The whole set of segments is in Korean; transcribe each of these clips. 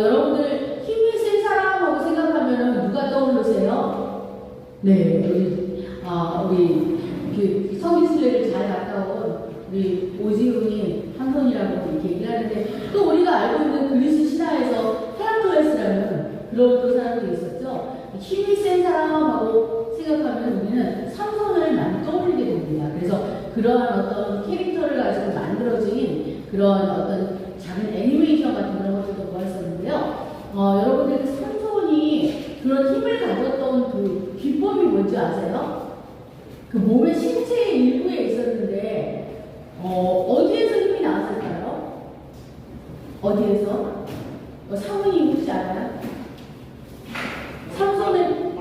여러분들 힘이 센 사람하고 생각하면 누가 떠오르세요? 네, 우리 그 성인순례를 잘 갔다 온 우리 오지훈이 한손이라고 이렇게 얘기를 하는데, 또 우리가 알고 있는 그리스 신화에서 헤라클레스라는 그런 또 사람들이 있었죠. 힘이 센 사람하고 생각하면 우리는 삼손을 많이 떠올리게 됩니다. 그래서 그러한 어떤 캐릭터를 가지고 만들어진 그런 어떤 작은 애니메이션 같은 그런 것들도 보았었는데요. 여러분들 그 삼손이 그런 힘을 가졌던 그 비법이 뭔지 아세요? 그 몸의 신체의 일부에 있었는데, 어디에서 힘이 나왔을까요? 어디에서? 사모님 혹시 알아요? 삼손의,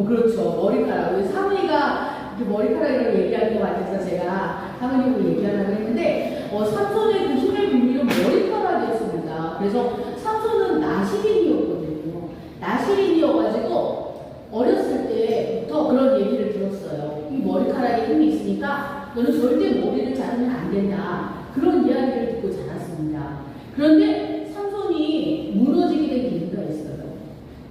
그렇죠. 머리카락. 우리 사모니가 머리카락이라고 얘기할 것 같아서 제가 사모님을 얘기하려고 했는데, 삼손의 그 힘의 비밀은 머리카락이었습니다. 그래서 삼손은 나시린이었거든요. 나시린이어가지고, 어렸을 때부터 그런 얘기를 들었어요. 이 머리카락에 힘이 있으니까 너는 절대 머리를 자르면 안 된다. 그런 이야기를 듣고 자랐습니다. 그런데 삼손이 무너지게 된 이유가 있어요.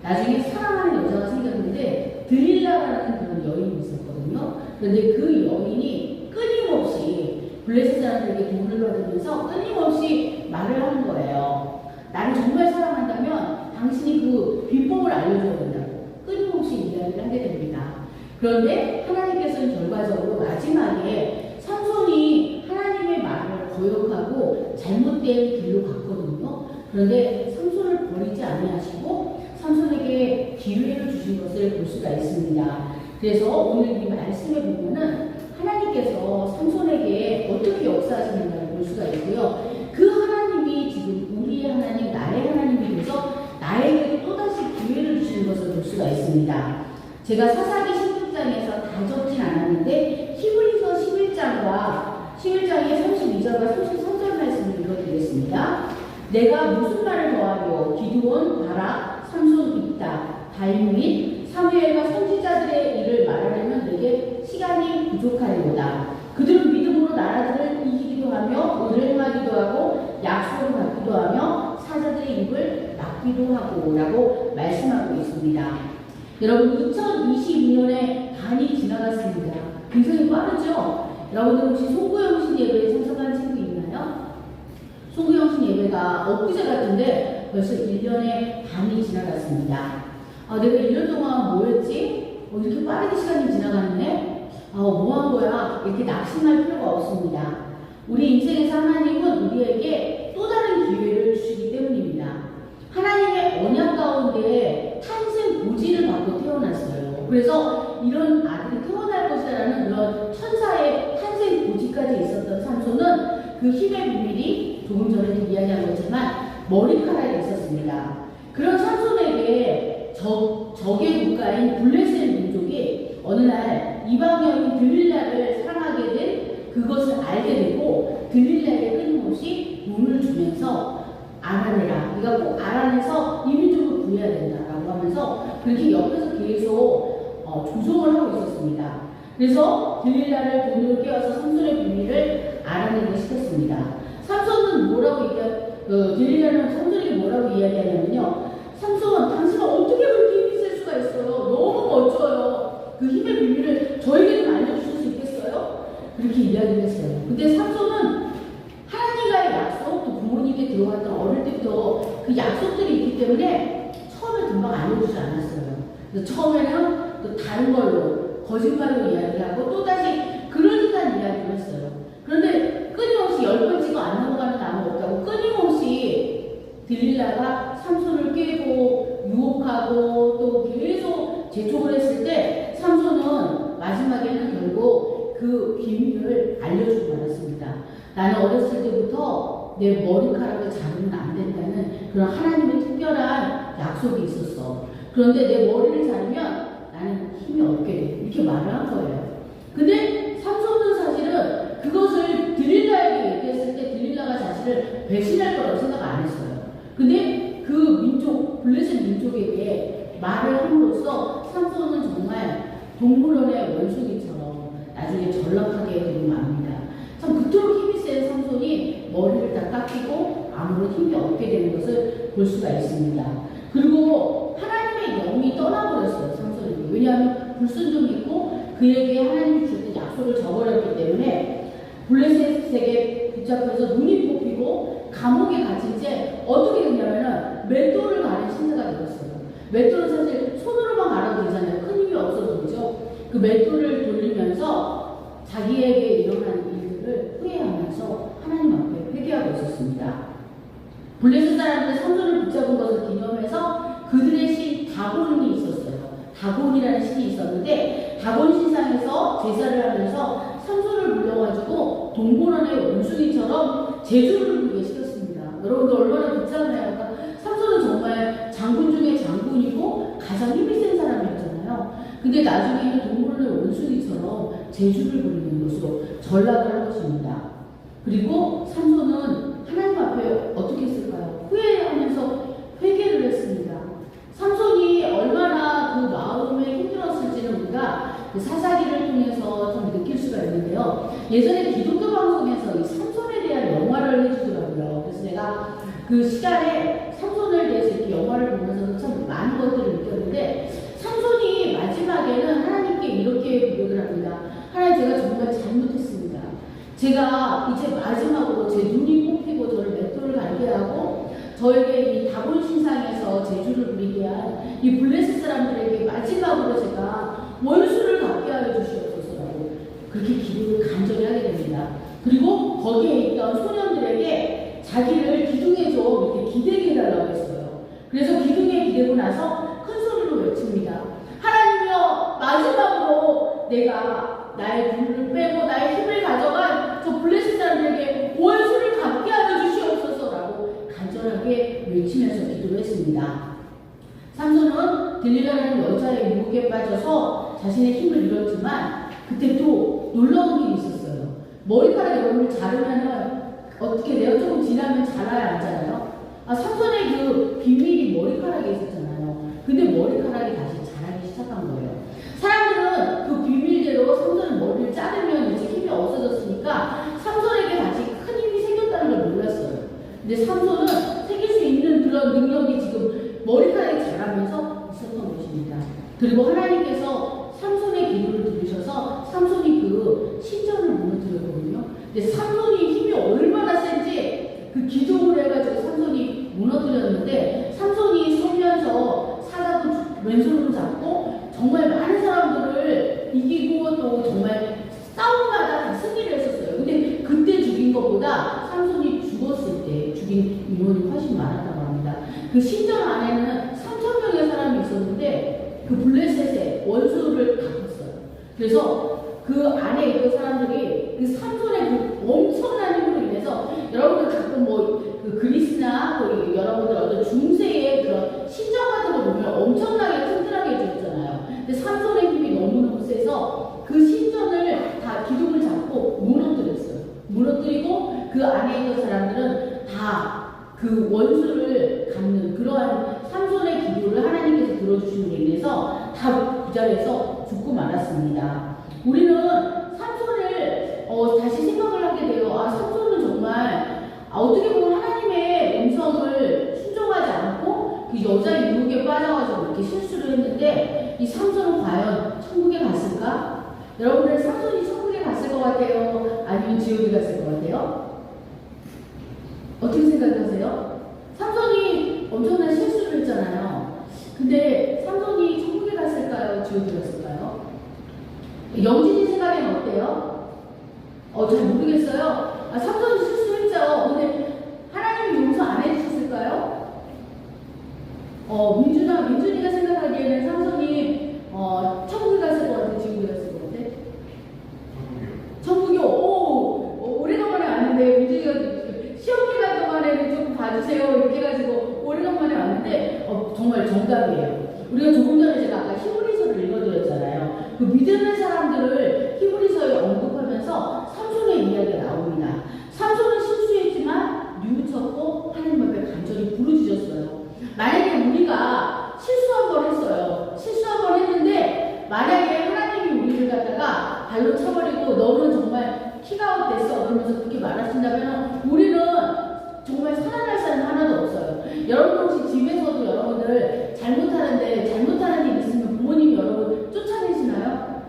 나중에 사랑하는 여자가 생겼는데 드릴라라는 그런 여인이 있었거든요. 그런데 그 여인이 끊임없이 블레셋 사람들에게 돈을 받으면서 끊임없이 말을 하는 거예요. 나를 정말 사랑한다면 당신이 그 비법을 알려줘야 된다고 끊임없이 이야기를 하게 됩니다. 그런데 하나님께서는 결과적으로 마지막에 삼손이 하나님의 말을 거역하고 잘못된 길로 갔거든요. 그런데 삼손을 버리지 아니하시고 삼손에게 기회를 주신 것을 볼 수가 있습니다. 그래서 오늘 이 말씀에 보면은 하나님께서 삼손에게 어떻게 역사하시는가를 볼 수가 있고요. 그 하나님이 지금 우리의 하나님, 나의 하나님이 돼서 나에게도 또다시 기회를 주시는 것을 볼 수가 있습니다. 제가 사사기 16장에서 다 적진 않았는데 히브리서 11장과 11장의 32절과 33절 말씀을 읽어드리겠습니다. 내가 무슨 말을 더하리요? 기드온, 바락, 삼손, 입다, 다윗 및 사무엘과 선지자들의 일을 말하려면 내게 시간이 부족하리로다. 그들은 믿음으로 나라들을 이기기도 하며 의를 행하기도 하고 약속을 받기도 하며 사자들의 입을 막기도 하고 라고 말씀하고 있습니다. 여러분 2022년에 반이 지나갔습니다. 굉장히 빠르죠? 여러분들 혹시 송구영신 예배에 참석한 친구 있나요? 송구영신 예배가 엊그제 같은데 벌써 1년의 반이 지나갔습니다. 내가 1년 동안 뭐였지? 이렇게 빠르게 시간이 지나갔네? 뭐 한 거야? 이렇게 낙심할 필요가 없습니다. 우리 인생에서 하나님은 우리에게 또 다른 기회를 주시기 때문입니다. 하나님의 언약 가운데 탄생 고지를 받고 태어났어요. 그래서 이런 아들이 태어날 것이라는 그런 천사의 탄생 고지까지 있었던 삼손은 그 힘의 비밀이 조금 전에 이야기한 것지만 머리카락에 있었습니다. 그런 삼손에게 적의 국가인 블레셋 민족이 어느 날 이방 여인 드릴라를 사랑하게 된 그것을 알게 되고 드릴라에게 끊임없이 돈을 주면서 알아내라. 네가 꼭 알아내서 이 민족을 구해야 된다라고 하면서 그렇게 옆에서 계속 조종을 하고 있었습니다. 그래서 드릴라를 돈으로 깨워서 삼손의 비밀을 알아내게 시켰습니다. 삼손은 뭐라고 드릴라는 삼손에게 뭐라고 이야기하냐면요. 삼손, 당신은 어떻게 그렇게 힘이 셀 수가 있어요? 너무 멋져요. 그 힘의 비밀을 저에게 좀 알려주실 수 있겠어요? 그렇게 이야기를 했어요. 근데 삼손은 하나님과의 약속, 또 부모님께 들어갔던 어릴 때부터 그 약속들이 있기 때문에 처음에 금방 알려주지 않았어요. 그래서 처음에는 또 다른 걸로, 거짓말로 이야기를 하고 또다시 그러듯한 이야기를 했어요. 그런데 끊임없이 10번 찍어 안 넘어가는 나무 없다고 끊임없이 드릴라가 삼손을 깨고 유혹하고 또 계속 재촉을 했을 때 삼손은 마지막에는 결국 그 비밀을 알려주고 말았습니다. 나는 어렸을 때부터 내 머리카락을 자르면 안 된다는 그런 하나님의 특별한 약속이 있었어. 그런데 내 머리를 자르면 나는 힘이 없게 돼. 이렇게 말을 한 거예요. 근데 삼손은 사실은 그것을 드릴라에게 얘기했을 때 드릴라가 자신을 배신할 거라고 생각 안 했어요. 근데 그 민족, 블레셋 민족에게 말을 함으로써 삼손은 정말 동물원의 원숭이처럼 나중에 전락하게 되고 맙니다. 참 그토록 힘이 센 삼손이 머리를 다 깎이고 아무런 힘이 없게 되는 것을 볼 수가 있습니다. 그리고 하나님의 영이 떠나버렸어요, 삼손에게. 왜냐하면 불순종했고 그에게 하나님이 주신 약속을 저버렸기 때문에 블레셋에게 붙잡혀서 눈이 뽑히고 감옥에 갇힌 채 어떻게 됐냐면은 맷돌을 가는 신세가 되었어요. 맷돌은 사실 손으로만 가려도 되잖아요. 큰 힘이 없어도 그죠? 그 맷돌을 돌리면서 자기에게 일어난 일들을 후회하면서 하나님 앞에 회개하고 있었습니다. 블레셋 사람들의 삼손을 붙잡은 것을 기념해서 그들의 신 다곤이 있었어요. 다곤이라는 신이 있었는데 다곤 신상에서 제사를 하면서 삼손을 불러가지고 동물원의 원숭이처럼 제주를 부르게 시켰습니다. 여러분들 얼마나 비참해요. 그러니까 삼손은 정말 장군 중에 장군이고 가장 힘이 센 사람이었잖아요. 근데 나중에는 동물원의 원숭이처럼 제주를 부리는 것으로 전락을 한 것입니다. 그리고 삼손은 하나님 앞에 어떻게 했을까요? 후회하면서 회개를 했습니다. 삼손이 얼마나 그 마음에 힘들었을지는 우리가 그 사사기를 통해서 좀 느낄 수가 있는데요. 예전에 기독교 방송에서 이 삼손에 대한 영화를 해주더라고요. 그래서 내가 그 시간에 삼손에 대해서 이렇게 영화를 보면서 참 많은 것들을 느꼈는데 삼손이 마지막에는 하나님께 이렇게 고백을 합니다. 하나님, 제가 정말 잘못했습니다. 제가 이제 마지막으로 제 눈이 뽑히고 저를 맷돌을 갈게 하고 저에게 이 다곤 신상에서 제주를 부리게 한 이 블레셋 사람들에게 마지막으로 제가 원수를 갚게 하여 주시옵소서라고 그렇게 기도를 간절히 하게 됩니다. 그리고 거기에 있던 소년들에게 자기를 기둥에 좀 이렇게 기대게 해달라고 했어요. 그래서 기둥에 기대고 나서 큰 소리로 외칩니다. 하나님이여, 마지막으로 내가 나의 눈을 빼고 나의 힘을 가져간 저 블레셋 사람들에게 원수를 갚게 하여 주시옵소서라고 간절하게 외치면서 기도를 했습니다. 삼손은 들릴라라는 여자의 유혹에 빠져서 자신의 힘을 잃었지만 그때 또 놀라운 일이 있었어요. 머리카락 여러분을 자르면은 어떻게 돼요? 조금 지나면 자라야 하잖아요. 삼손의 그 비밀이 머리카락에 있었잖아요. 근데 머리카락이 다시 자라기 시작한 거예요. 사람들은 그 비밀대로 삼손의 머리를 자르면 이제 힘이 없어졌으니까 삼손에게 다시 큰 힘이 생겼다는 걸 몰랐어요. 근데 삼손은 생길 수 있는 그런 능력이 지금 머리카락이 자라면서 있었던 것입니다. 그리고 하나님께서 삼손의 기도를 들으셔서 삼손이 그 신전을 무너뜨렸거든요. 근데 삼손이 힘이 얼마나 센지 그 기도를 해가지고 삼손이 무너뜨렸는데 삼손이 서면서 사자도 왼손으로 잡고 정말 많은 사람들을 이기고 또 정말 싸움마다 다 승리를 했었어요. 근데 그때 죽인 것보다 삼손이 죽었을 때 죽인 인원이 훨씬 많았다고 합니다. 그 신전 안에는 3,000명의 사람이 있었는데 그 블레셋의 원수를 갚았어요. 그래서 그 안에 있던 사람들이 그 삼손의 그 엄청난 힘으로 인해서 여러분들 가끔 그 그리스나 여러분들 어떤 중세의 그런 신전 같은 거 보면 엄청나게 튼튼하게 해줬잖아요. 근데 삼손의 힘이 너무너무 세서 그 신전을 다 기둥을 잡고 무너뜨렸어요. 무너뜨리고 그 안에 있던 사람들은 다 그 원수를 갚는 그러한 삼손의 기도를 하나님께서 들어주심으로 인해서 다 그 자리에서 죽고 말았습니다. 우리는 삼손을 다시 생각을 하게 돼요. 삼손은 정말 어떻게 보면 하나님의 음성을 순종하지 않고 그 여자의 유혹에 빠져가지고 이렇게 실수를 했는데 이 삼손은 과연 천국에 갔을까? 여러분들 삼손이 천국에 갔을 것 같아요? 아니면 지옥에 갔을 것 같아요? 어떻게 생각하세요? 삼손이 엄청난 실수를 했잖아요. 근데 삼손이 천국에 갔을까요? 지옥에 갔을까요? 영진이 생각에는 어때요? 잘 모르겠어요. 삼손이 실수했죠. 근데 하나님이 용서 안 해주셨을까요? 민준이가 생각하기에는 삼손이 천국에 갔을 것 같아? 지옥에 갔을 것 같아? 천국이요? 오래간만에 왔는데 민준이가 시험 기간 동안에는 좀 봐주세요 이렇게 해가지고 오래간만에 왔는데 정말 정답이에요. 우리가 조금 전에 제가 아까 히브리서를 읽어드렸잖아요. 그 믿음의 사람들을 히브리서에 언급하면서 삼손의 이야기가 나옵니다. 삼손은 실수했지만 뉘우쳤고 하나님 앞에 간절히 부르짖었어요. 만약에 우리가 실수 한 번 했어요. 실수 한 번 했는데 만약에 하나님이 우리를 갖다가 발로 차버리고 너는 정말 키가 아웃됐어 그러면서 그렇게 말하신다면 우리는 정말 정말 살아날 사람 하나도 없어요. 여러분 혹시 집에서도 여러분들 잘못하는 일 있으면 부모님이 여러분 쫓아내시나요?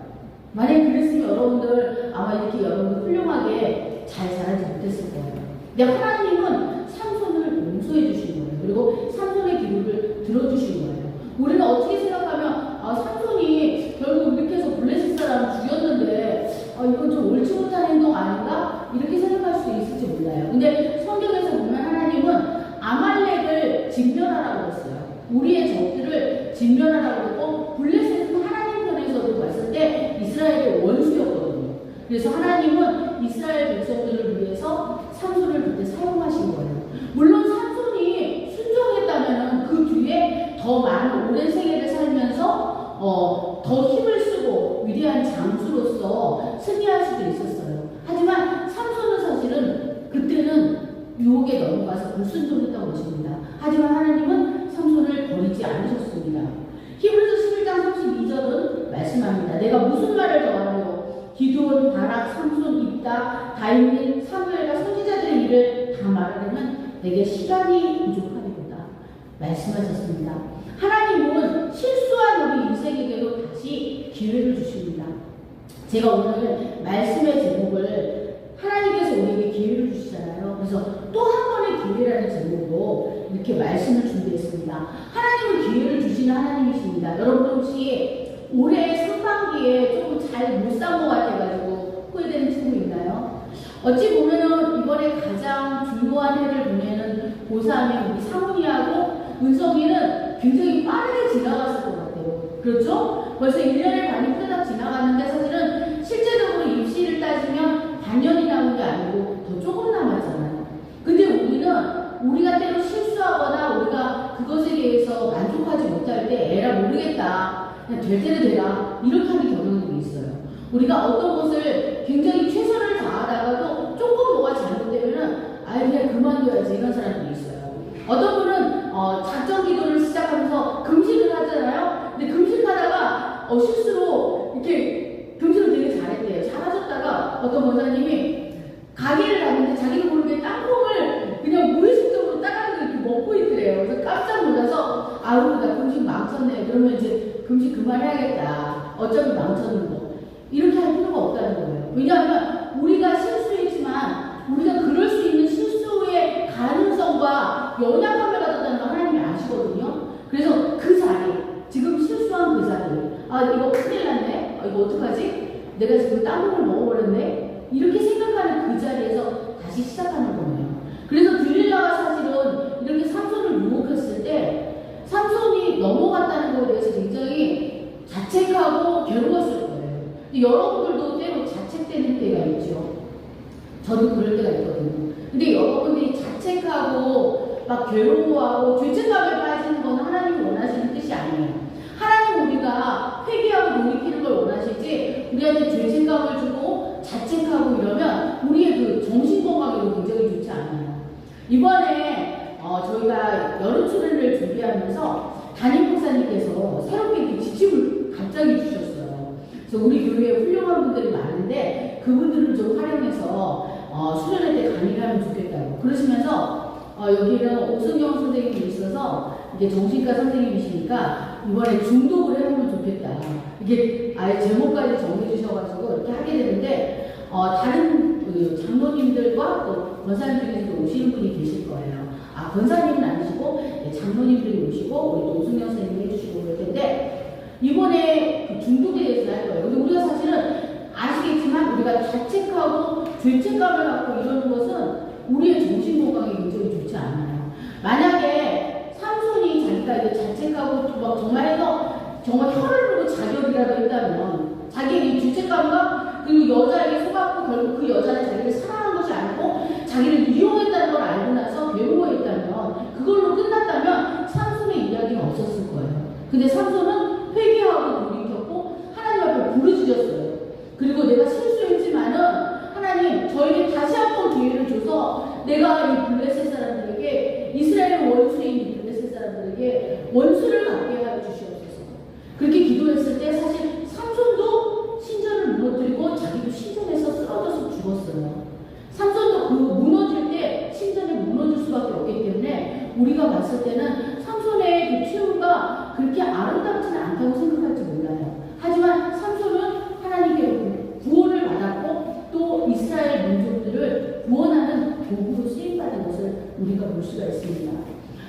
만약에 그랬으면 여러분들 아마 이렇게 여러분들 훌륭하게 잘 자라지 못했을 거예요. 근데 하나님은 삼손을 용서해 주신 거예요. 그리고 삼손의 기도를 들어주신 거예요. 우리는 어떻게 생각하면 삼손이 결국 이렇게 해서 블레셋 사람 죽였는데 이건 좀 옳지 못한 행동 아닌가? 이렇게 생각할 수 있을지 몰라요. 근데 성경에서 보면 하나님은 아말렉을 진멸하라고 했어요. 우리의 적들을 진멸하라고 했고 블레셋은 하나님 편에서도 봤을 때 이스라엘의 원수였거든요. 그래서 하나님은 이스라엘 백성들을 위해서 삼손을 그때 사용하신 거예요. 물론 삼손이 순종했다면 그 뒤에 더 많은 오랜 생애를 살면서 더 힘을 쓰고 위대한 장수로서 승리할 수도 있었어요. 하지만 삼손은 사실은 그때는 유혹에 넘어가서 불순종했던 것입니다. 하지만 하나님은 삼손을 버리지 않으셨습니다. 히브리서 11장 32절은 말씀합니다. 내가 무슨 말을 더하며 기드온, 바락, 삼손, 입다, 다윗, 사무엘과 선지자들의 일을 다 말하려면 내게 시간이 부족하리로다 말씀하셨습니다. 하나님은 실수한 우리 인생에게도 다시 기회를 주십니다. 제가 오늘 말씀의 제목을 하나님께서 우리에게 기회를 주시잖아요. 그래서 또 한 번의 기회라는 제목으로 이렇게 말씀을 준비했습니다. 하나님은 기회를 주시는 하나님이십니다. 여러분 혹시 올해 상반기에 조금 잘 못 산 것 같아가지고 후회되는 친구 있나요? 어찌 보면은 이번에 가장 중요한 해를 보내는 고3의 우리 상훈이하고 은성이는 굉장히 빠르게 지나갔을 것 같아요. 그렇죠? 벌써 1년의 반이 후다닥 지나갔는데 사실은 실제적으로 입시를 따지면 반년이 남은 게 아니고 더 조금 남았잖아요. 근데 우리가 때로 실수하거나 우리가 그것에 대해서 만족하지 못할 때 에라 모르겠다. 그냥 될 때는 되라. 이렇게 하는 경향들이 있어요. 우리가 어떤 것을 굉장히 최선을 다하다가도 조금 뭐가 잘못되면은 그냥 그만둬야지 이런 사람들이 있어요. 어떤 분은 작정 기도를 시작하면서 금식을 하잖아요. 근데 금식하다가 실수로 이렇게 금식을 되게 잘했대요. 잘하셨다가 어떤 권사님이 가게를 갔는데 자기도 모르게 땅콩을 그냥 무의식적으로 따라서 이렇게 먹고 있더래요. 그래서 깜짝 놀라서 나 금식 망쳤네. 그러면 이제 금식 그만해야겠다. 어차피 망쳤는 거. 이렇게 할 필요가 없다는 거예요. 왜냐하면 우리가 실수했지만 우리가 그럴 수 있는 실수의 가능성과 연약함을 가졌다는 걸 하나님이 아시거든요. 그래서 그 자리, 지금 실수한 그 자리, 이거 큰일 났네? 이거 어떡하지? 내가 지금 땅콩을 먹어버렸네? 이렇게 생각하는 그 자리에서 다시 시작하는 거예요. 그래서 들릴라가 사실은 이렇게 삼손을 유혹했을 때 삼손이 넘어갔다는 것에 대해서 굉장히 자책하고 괴로웠을 거예요. 근데 여러분들도 때로 자책되는 때가 있죠. 저도 그럴 때가 있거든요. 근데 여러분들이 자책하고 막 괴로워하고 죄책감에 빠지는 건 하나님이 원하시는 뜻이 아니에요. 하나님 우리가 회개하고 돌이키는 걸 원하시지 우리한테 죄책감을 주고 자책하고 이러면 우리의 그 정신건강에도 굉장히 좋지 않아요. 이번에 저희가 여름 수련회를 준비하면서 담임 목사님께서 새롭게 지침을 갑자기 주셨어요. 그래서 우리 교회에 훌륭한 분들이 많은데 그분들을 좀 활용해서 수련회 때 강의를 하면 좋겠다고 그러시면서 여기는 오승영 선생님이 있어서 이게 정신과 선생님이시니까 이번에 중독을 해보면 좋겠다. 이게 아예 제목까지 정해 주셔가지고 이렇게 하게 되는데 다른 그 장로님들과 또 권사님들께서 오시는 분이 계실 거예요. 권사님은 아니시고 장로님들이 오시고 우리 또 오승영 선생님이 해주시고 그럴 텐데 이번에 그 중독에 대해서 할 거예요. 근데 우리가 사실은 아시겠지만 우리가 자책하고 죄책감을 갖고 이러는 것은 우리의 정신건강에 굉장히 좋지 않아요. 만약에 삼손이 자기가 이제 자책하고 막 정말 해서 정말 혀를 놓고 자격이라도 했다면 자기의 죄책감과 그리고 여자에게 속았고 결국 그 여자는 자기를 사랑한 것이 아니고 자기를 이용했다는 걸 알고 나서 괴로워했다면 그걸로 끝났다면 삼손의 이야기는 없었을 거예요. 근데 삼손은 회개하고 돌이켰고 하나님 앞에 부르짖었어요. 그리고 내가 실수했지만은 하나님 저에게 다시 한 번 기회를 줘서 내가 이 블레셋 사람들에게 이스라엘 원수인 이 블레셋 사람들에게 원수를 갖게 하여 주시옵소서. 그렇게 기도했을 때 사실 삼손도 신전을 무너뜨리고 자기도 신전에서 쓰러져서 죽었어요. 삼손도 그 무너질 때 신전이 무너질 수밖에 하는 것을 우리가 볼 수가 있습니다.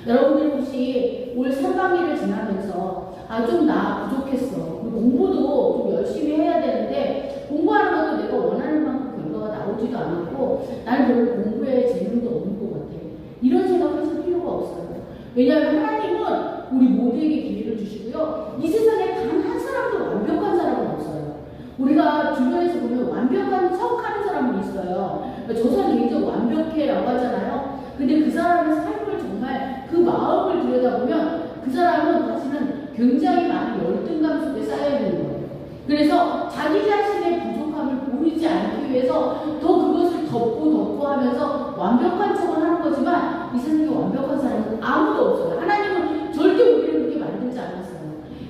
여러분들 혹시 올 상반기를 지나면서 좀 나 부족했어. 공부도 좀 열심히 해야 되는데 공부하는 것도 내가 원하는 만큼 결과가 나오지도 않았고 나는 별로 공부에 재능도 없는 것 같아. 이런 생각하실 필요가 없어요. 왜냐하면 하나님은 우리 모두에게 기회를 주시고요. 이 세상에 단 한 사람도 완벽한 사람은 없어요. 우리가 주변에서 보면 완벽한 척하는 사람이 있어요. 저 사람 굉장히 완벽해라고 하잖아요. 근데 그 사람의 삶을 정말 그 마음을 들여다보면 그 사람은 사실은 굉장히 많은 열등감 속에 쌓여 있는 거예요. 그래서 자기 자신의 부족함을 보이지 않기 위해서 더 그것을 덮고 하면서 완벽한 척을 하는 거지만 이 세상에 완벽한 사람은 아무도 없어요. 하나님은 절대 우리를 그렇게 만들지 않았어요.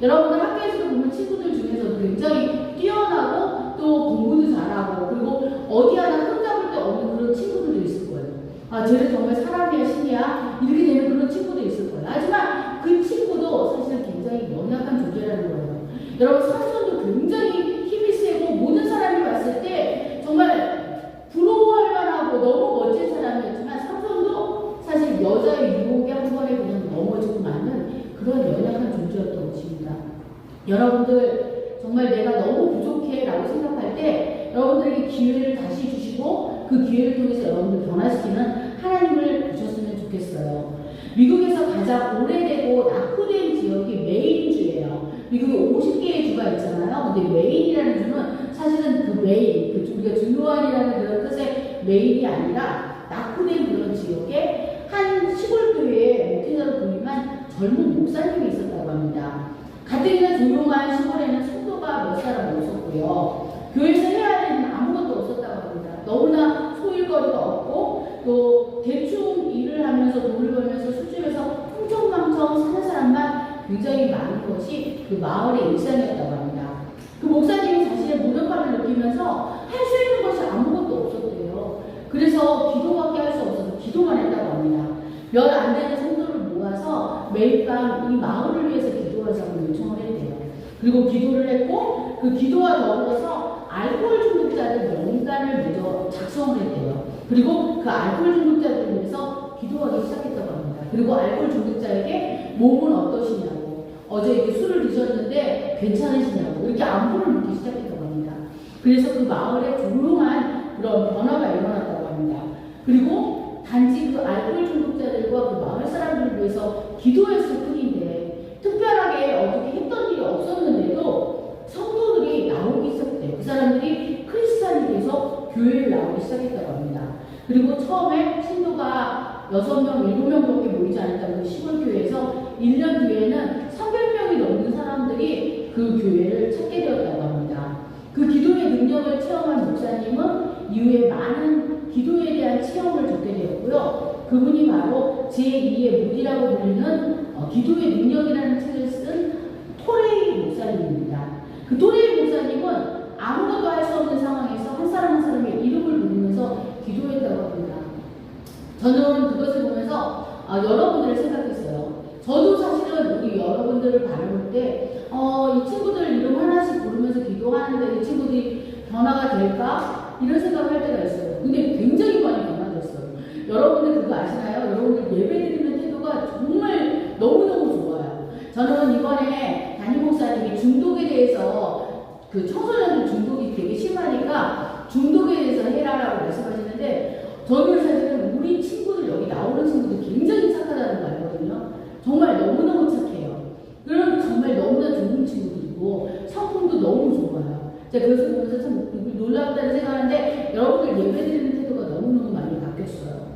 여러분들 학교에서도 보면 친구들 중에서도 굉장히 뛰어나고 또 공부도 잘하고 그리고 어디 하나 흠잡을 데 없는 그런 친구들도 있을 거예요. 쟤는 정말 사람이야 신이야 이렇게 되는 그런 친구도 있을 거예요. 하지만 그 친구도 사실은 굉장히 연약한 존재라는 거예요. 여러분 삼손도 굉장히 힘이 세고 모든 사람이 봤을 때 정말 부러워할 만하고 너무 멋진 사람이었지만 삼손도 사실 여자의 유혹에 한 번에 그냥 넘어지고 마는 그런 연약한 존재였던 것입니다. 여러분들 정말 내가 너무 부족해 라고 생각할 때 여러분들에게 기회를 다시 주시고 그 기회를 통해서 여러분들 변화시키는 하나님을 보셨으면 좋겠어요. 미국에서 가장 오래되고 낙후된 지역이 메인주예요. 미국에 50개의 주가 있잖아요. 근데 메인이라는 주는 사실은 그 메인, 우리가 중요한이라는 그런 뜻의 메인이 아니라 낙후된 그런 지역에 한 시골교회에 목회자로 부임한 젊은 목사님이 있었다고 합니다. 가뜩이나 조용한 시골에는 성도가 몇 사람 없었고요. 교회에서 해야 할 일은 아무것도 없었다고 합니다. 너무나 소일거리가 없고 또 대충 일을 하면서 돈을 벌면서 술집에서 흥청망청 사는 사람만 굉장히 많은 것이 그 마을의 일상이었다고 합니다. 그 목사님이 자신의 무력감을 느끼면서 할 수 있는 것이 아무것도 없었대요. 그래서 기도밖에 할 수 없어서 기도만 했다고 합니다. 몇 안 되는 성도를 모아서 매일 밤 이 마을을 위해서 기도하자고 요청을 했대요. 그리고 기도를 했고 그 기도와 더불어서 알코올 중독자들 명단을 먼저 작성을 했대요. 그리고 그 알코올 중독자들을 위해서 기도하기 시작했다고 합니다. 그리고 알코올 중독자에게 몸은 어떠시냐고 어제 이렇게 술을 드셨는데 괜찮으시냐고 이렇게 안부를 묻기 시작했다고 합니다. 그래서 그 마을에 조용한 그런 변화가 일어났다고 합니다. 그리고 단지 그 알코올 중독자들과 그 마을 사람들을 위해서 기도했을 뿐인데 특별하게 어떻게 했던 일이 없었는데도 성도들이 나오기 시작해요. 그 사람들이 크리스찬이 돼서 교회를 나오기 시작했다고 합니다. 그리고 처음에 신도가 6명, 7명밖에 모이지 않았다는 그 시골교회에서 1년 뒤에는 300명이 넘는 사람들이 그 교회를 찾게 되었다고 합니다. 그 기도의 능력을 체험한 목사님은 이후에 많은 기도에 대한 체험을 겪게 되었고요. 그분이 바로 제2의 무디라고 불리는 기도의 능력이라는 책을 쓴 토레이 목사님입니다. 그 토레이 목사님은 아무것도 할 수 없는 상황에서 한 사람 한 사람의 이름을 부르면서 기도했다고 합니다. 저는 그것을 보면서 여러분들을 생각했어요. 저도 사실은 우리 여러분들을 바라볼 때 이 친구들 이름 하나씩 부르면서 기도하는데 이 친구들이 변화가 될까? 이런 생각을 할 때가 있어요. 근데 굉장히 많이 변화됐어요. 여러분들 그거 아시나요? 여러분들 예배드리는 태도가 정말 너무너무 좋아요. 저는 이번에 담임 목사님이 중독에 대해서 그 청소년들 중독이 되게 심하니까 중독에 대해서 해라라고 말씀하시는데 저는 사실은 우리 친구들 여기 나오는 친구들 굉장히 착하다는 거 알거든요. 정말 너무너무 착해요. 그럼 정말 너무나 좋은 친구들이고 성품도 너무 좋아요. 제가 그것을 보면서 참 놀랍다는 생각하는데 여러분들 예배드리는 태도가 너무너무 많이 바뀌었어요.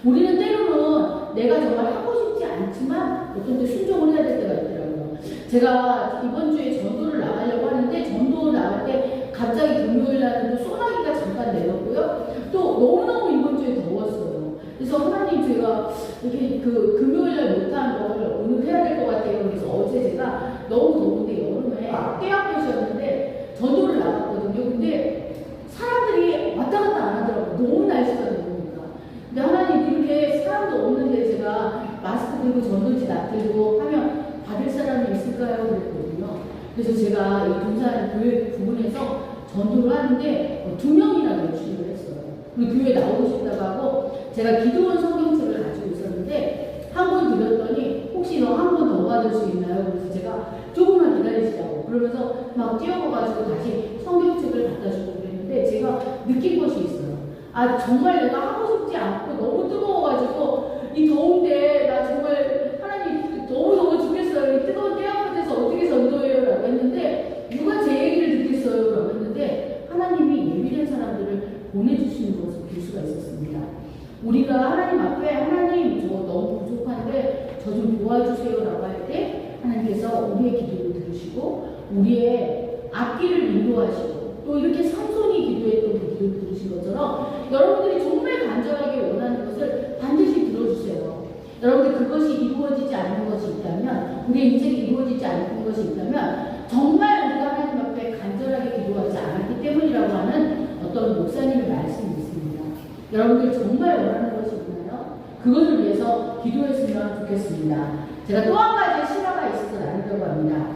우리는 때로는 내가 정말 하고 싶지 않지만 어떤 때 순종을 해야 될 때가 있더라고요. 제가 이번 주에 전도를 나가려고 하는데 전도 나갈 때 갑자기 금요일 날은 또 소나기가 잠깐 내렸고요. 또 너무너무 이번 주에 더웠어요. 그래서 하나님 제가 이렇게 그 금요일 날 못한 걸 오늘 해야 될 것 같아요. 그래서 어제 제가 너무 더운데 여름에 떼학볕이었는데 전도를 나갔거든요. 근데 사람들이 왔다 갔다 안 하더라고요. 너무 날씨가 더우니까. 근데 하나님 이렇게 사람도 없는데 제가 마스크 들고 전도지 놔들고 하면 받을 사람이 있을까요? 그랬거든요. 그래서 제가 이 동산 교회 부분에서 전도를 하는데 2명이나 열심히 했어요. 그리고 교회 나오고 싶다고 하고 제가 기도원 성경책을 가지고 있었는데 한 번 드렸더니 혹시 너 한 번 더 받을 수 있나요? 그래서 제가 조금만 기다리시라고 그러면서 막 뛰어가가지고 다시 성경책을 갖다 주고 그랬는데 제가 느낀 것이 있어요. 아 정말 내가 하고 싶지 않고 너무 뜨거워가지고 이 더운데 나 정말 하나님 너무너무 죽겠어요. 이 뜨거운 때 앞에서 어떻게 전도해요? 라고 했는데 누가 제 얘기를 듣겠어요? 라고 했는데 하나님이 예비된 사람들을 보내주시는 것을 볼 수가 있었습니다. 우리가 하나님 앞에 하나님 저 너무 부족한데 저 좀 도와주세요 라고 할 때 하나님께서 우리의 기도를 들으시고 우리의 앞길을 인도하시고 또 이렇게 삼손이 기도했던 그 기도를 들으신 것처럼 여러분들이 정말 간절하게 원하는 것을 반드시 들어주세요. 여러분들 그것이 이루어지지 않는 것이 있다면 우리의 인생이 이루어지지 않는 것이 있다면 정말 우리가 하나님 앞에 간절하게 기도하지 않았기 때문이라고 하는 어떤 목사님의 말씀이 있습니다. 여러분들 정말 원하는 것이 있나요? 그것을 위해서 기도했으면 좋겠습니다. 제가 또 한 가지 실화가 있어서 나누려고 합니다.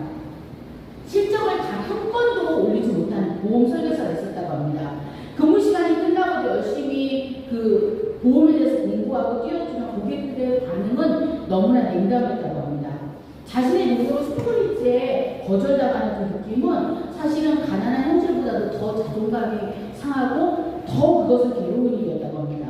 실적을 단 한 번도 올리지 못한 보험 설계사가 있었다고 합니다. 근무 시간이 끝나고도 열심히 그 보험에 대해서 공부하고 뛰어주는 고객들의 반응은 너무나 냉담했다고 합니다. 자신의 노력을 스토리지에 거절당하는 그 느낌은 사실은 가난한 현실보다도 더 자존감이 상하고 더 그것은 괴로운 일이었다고 합니다.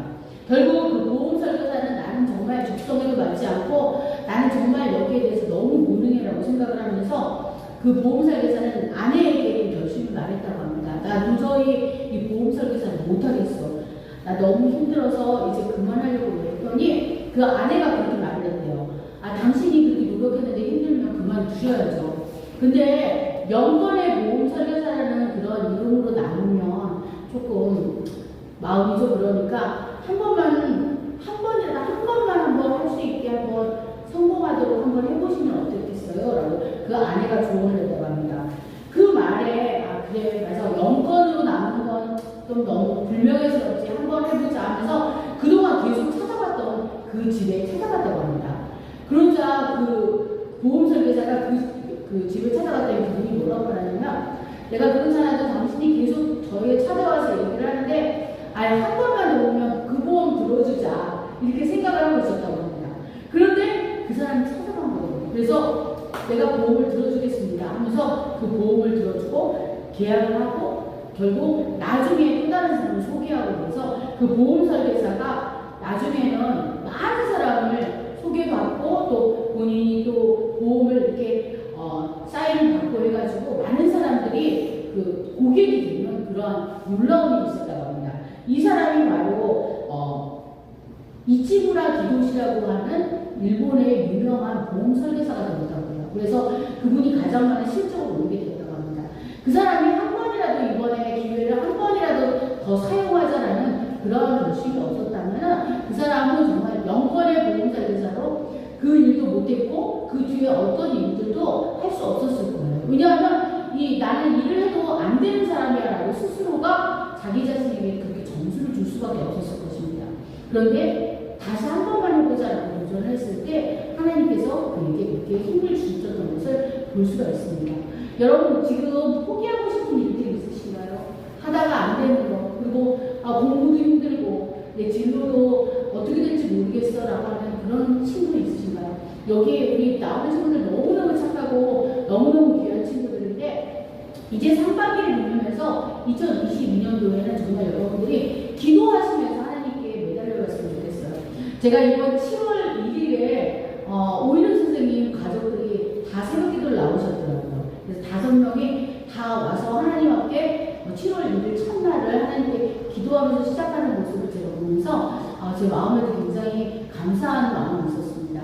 결국 그 보험 설계사는 나는 정말 적성에도 맞지 않고 나는 정말 여기에 대해서 너무 무능해라고 생각을 하면서 그 보험 설계사는 아내에게 열심히 말했다고 합니다. 나 도저히 이 보험 설계사를 못하겠어. 나 너무 힘들어서 이제 그만하려고 했더니 그 아내가 그렇게 말을 했대요. 아 당신이 그렇게 노력했는데 힘들면 그만두셔야죠. 근데 영권의 보험 설계사라는 그런 이름으로 남으면 조금 마음이 좀 그러니까 한 번만 한번 할 수 있게 한번 성공하도록 한번 해보시면 어떻겠어요? 라고 그 아내가 조언을 했다고 합니다. 그 말에 아 그래 맞아 영권으로 남은 건 좀 너무 불명예스럽지 한번 해보자 하면서 그동안 계속 찾아봤던 그 집에 찾아갔다고 합니다. 그러자 그 보험 설계사가 그 집을 찾아갔더니 그분이 뭐라고 하냐면 내가 그렇잖아도 당신이 계속 저에게 찾아와서 얘기를 하는데 아예 한 번만 더 오면 그 보험 들어주자 이렇게 생각을 하고 있었다고 합니다. 그런데 그 사람이 찾아간 거예요. 그래서 내가 보험을 들어주겠습니다 하면서 그 보험을 들어주고 계약을 하고 결국 나중에 또 다른 사람을 소개하고 그래서 그 보험 설계사가 나중에는 많은 사람을 소개받고 또 본인이 또 보험을 이렇게 사인을 받고 해가지고 많은 사람들이 그 고객이 되는 그런 놀라운 일이 있었다고 합니다. 이 사람이 바로 이치무라 기도시라고 하는 일본의 유명한 보험 설계사가 되었다고 해요. 그래서 그분이 가장 많은 실적을 올리게 됐다고 합니다. 그 사람이 한 번이라도 이번에 기회를 한 번이라도 더 사용하자라는 그런 결심이 없었다면 그 사람은 정말 영권의 보험 설계사로 그 일도 못했고 그 뒤에 어떤 일들도 할 수 없었을 거예요. 왜냐하면 나는 일을 해도 안 되는 사람이야 라고 스스로가 자기 자신에게 그렇게 점수를 줄 수밖에 없었을 것입니다. 그런데 다시 한 번만 해보자라고 도전을 했을 때 하나님께서 그에게 그렇게 힘을 주셨던 것을 볼 수가 있습니다. 여러분 지금 포기하고 싶은 일들이 있으신가요? 하다가 안 되는 거 그리고 공부도 힘들고 내 진로도 어떻게 될지 모르겠어 라고 하는 그런 친구 있으신가요? 여기에 우리 나오는 친구들 너무너무 착하고 너무너무 귀한 친구들인데 이제 상반기를 보면서 2022년도에는 정말 여러분들이 기도하시면서 하나님께 매달려갔으면 좋겠어요. 제가 이번 7월 1일에 오일훈 선생님 가족들이 다 새벽 기도를 나오셨더라고요. 그래서 5명이 다 와서 하나님 앞에 7월 1일 첫날을 하나님께 기도하면서 시작하는 모습을 제가 보면서 제 마음에도 굉장히 감사한 마음이 있었습니다.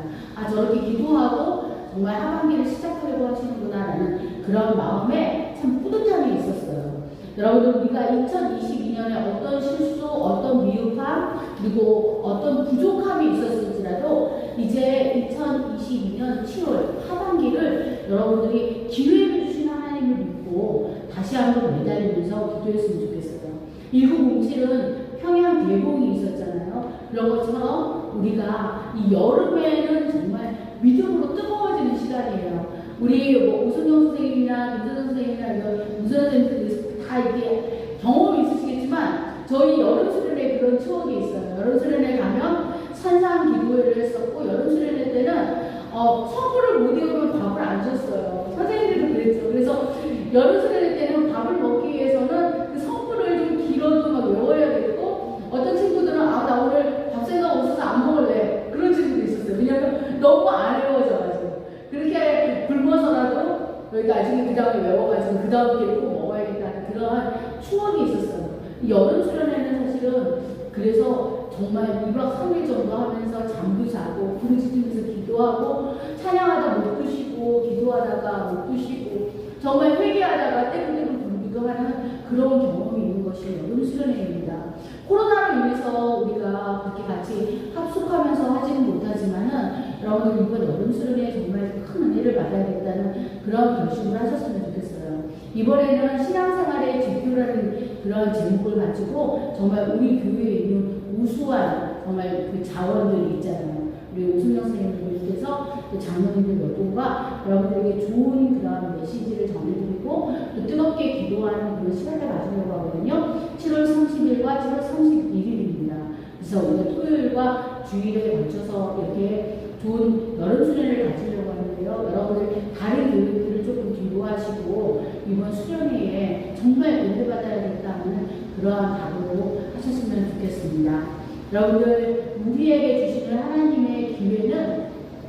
저렇게 기도하고 정말 하반기를 시작하려고 하시는구나 라는 그런 마음에 참 뿌듯함이 있었어요. 여러분들 우리가 2022년에 어떤 실수, 어떤 미흡함, 그리고 어떤 부족함이 있었을지라도 이제 2022년 7월 하반기를 여러분들이 기회를 주신 하나님을 믿고 다시 한번 매달리면서 기도했으면 좋겠어요. 1907은 평양 대봉이 있었잖아요. 그런 것처럼 우리가 이 여름에는 정말 믿음으로 뜨거워지는 시간이에요. 우리 오순영 선생님이나 민선 선생님이나 이런 문선 선생님들이 다 다 이게 경험이 있으시겠지만 저희 여름 수련회 그런 추억이 있어요. 여름 수련회 가면 산상 기도회를 했었고 여름 수련회 때는 선물을 못 입으면 밥을 안 줬어요. 선생님들도 그랬죠. 그래서 여름 수련회 때는 밥을 먹기 위해서는 그 선물을 좀 길어도 막 외워야 되고 어떤 친구들은 나 오늘 밥 생각 없어서 안 먹을래 그런 친구도 있었어요. 왜냐면 너무 안 외워져가지고 그렇게 굶어서라도 나중에 그 다음에 외워가지고 그 다음 기회에 꼭 먹어야겠다는 그런 추억이 있었어요. 여름 수련회는 사실은 그래서 정말 2박 3일 정도 하면서 잠도 자고 부르짖으면서 기도하고 찬양하다 못 드시고 기도하다가 못 드시고 정말 회개하다가 때로때로 불기도 하는 그런 경험이 있는 것이 여름 수련회입니다. 코로나로 인해서 우리가 그렇게 같이 합숙하면서 하지는 못하지만은 여러분들 이번 여름 수련회에 정말 큰 은혜를 받아야겠다는 그런 결심을 하셨으면 좋겠어요. 이번에는 신앙생활의 지표라는 그런 제목을 가지고 정말 우리 교회에 있는 우수한 정말 그 자원들이 있잖아요. 우리 오순영 선생님을 비롯해서 또 장로님들 몇 분과 여러분들에게 좋은 그런 메시지를 전해드리고 또 뜨겁게 기도하는 그런 시간을 가지려고 하거든요. 7월 30일과 7월 31일입니다. 그래서 우리가 토요일과 주일에 걸쳐서 이렇게 좋은 여름 수련회를 가지려고 하는데요. 여러분들 다른 교육들을 조금 기도하시고 이번 수련회에 정말 은혜받아야겠다는 그러한 각오로 하셨으면 좋겠습니다. 여러분들 우리에게 주시는 하나님의 기회는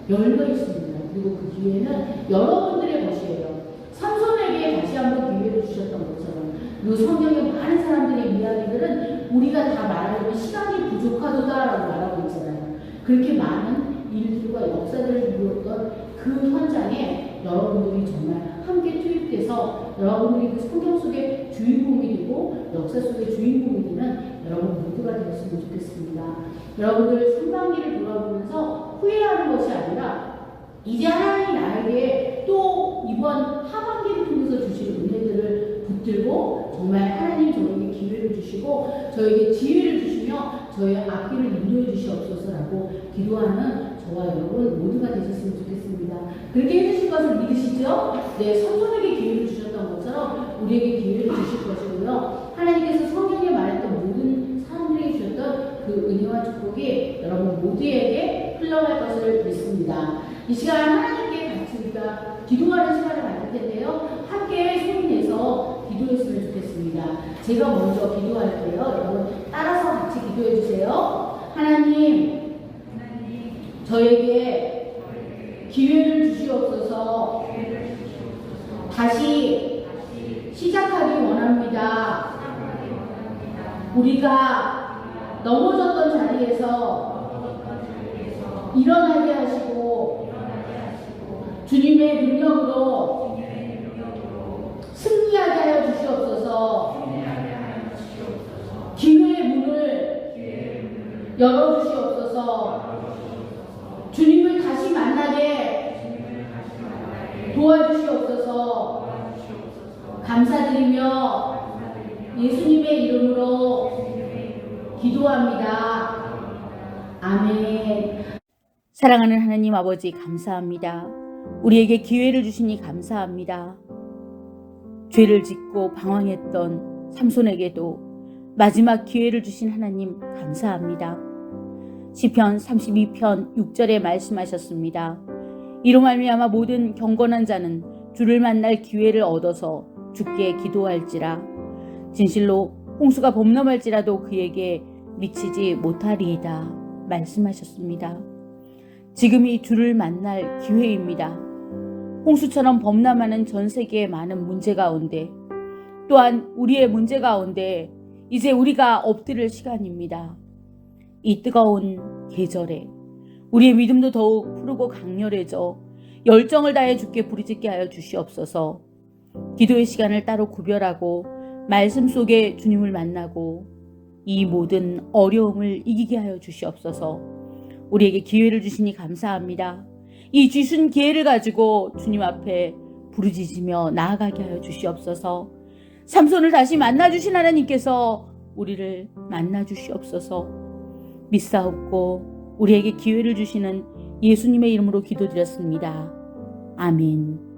열려 있습니다. 그리고 그 기회는 여러분들의 것이에요. 삼손에게 다시 한번 기회를 주셨던 것처럼 그리고 성경의 많은 사람들의 이야기들은 우리가 다 말하려면 시간이 부족하다라고 말하고 있잖아요. 그렇게 많은 일들과 역사들을 이루었던 그 현장에 여러분들이 정말 함께 투입돼서 여러분들이 그 성경 속의 주인공이 되고 역사 속의 주인공이 되는 여러분 모두가 되었으면 좋겠습니다. 여러분들 상반기를 돌아보면서 후회하는 것이 아니라 이제 하나님이 나에게 또 이번 하반기를 통해서 주실 은혜들을 붙들고 정말 하나님 저에게 기회를 주시고 저에게 지혜를 주시며 저의 앞길을 인도해 주시옵소서라고 기도하는 저와 여러분 모두가 되셨으면 좋겠습니다. 그렇게 해주실 것을 믿으시죠? 네, 삼손에게 기회를 주셨던 것처럼 우리에게 기회를 주실 것이고요. 하나님께서 성경에 말했던 모든 사람들에게 주셨던 그 은혜와 축복이 여러분 모두에게 흘러갈 것을 믿습니다. 이 시간 하나님께 같이 우리가 기도하는 시간을 가질 텐데요. 함께 손 내서 기도했으면 좋겠습니다. 제가 먼저 기도할게요. 여러분 따라서 같이 기도해 주세요. 하나님, 저에게 기회를 주시옵소서. 다시 시작하기 원합니다. 우리가 넘어졌던 자리에서 일어나게 하시고 주님의 능력으로 승리하게 하여 주시옵소서. 기회의 문을 열어주시옵소서. 주님을 다시 만나게 도와주시옵소서. 감사드리며 예수님의 이름으로 기도합니다. 아멘. 사랑하는 하나님 아버지 감사합니다. 우리에게 기회를 주시니 감사합니다. 죄를 짓고 방황했던 삼손에게도 마지막 기회를 주신 하나님 감사합니다. 시편 32편 6절에 말씀하셨습니다. 이로 말미암아 모든 경건한 자는 주를 만날 기회를 얻어서 주께 기도할지라. 진실로 홍수가 범람할지라도 그에게 미치지 못하리이다 말씀하셨습니다. 지금이 주를 만날 기회입니다. 홍수처럼 범람하는 전 세계의 많은 문제 가운데 또한 우리의 문제 가운데 이제 우리가 엎드릴 시간입니다. 이 뜨거운 계절에 우리의 믿음도 더욱 푸르고 강렬해져 열정을 다해 주께 부르짖게 하여 주시옵소서. 기도의 시간을 따로 구별하고 말씀 속에 주님을 만나고 이 모든 어려움을 이기게 하여 주시옵소서. 우리에게 기회를 주시니 감사합니다. 이 주신 기회를 가지고 주님 앞에 부르짖으며 나아가게 하여 주시옵소서. 삼손을 다시 만나주신 하나님께서 우리를 만나주시옵소서. 믿사옵고 우리에게 기회를 주시는 예수님의 이름으로 기도드렸습니다. 아멘.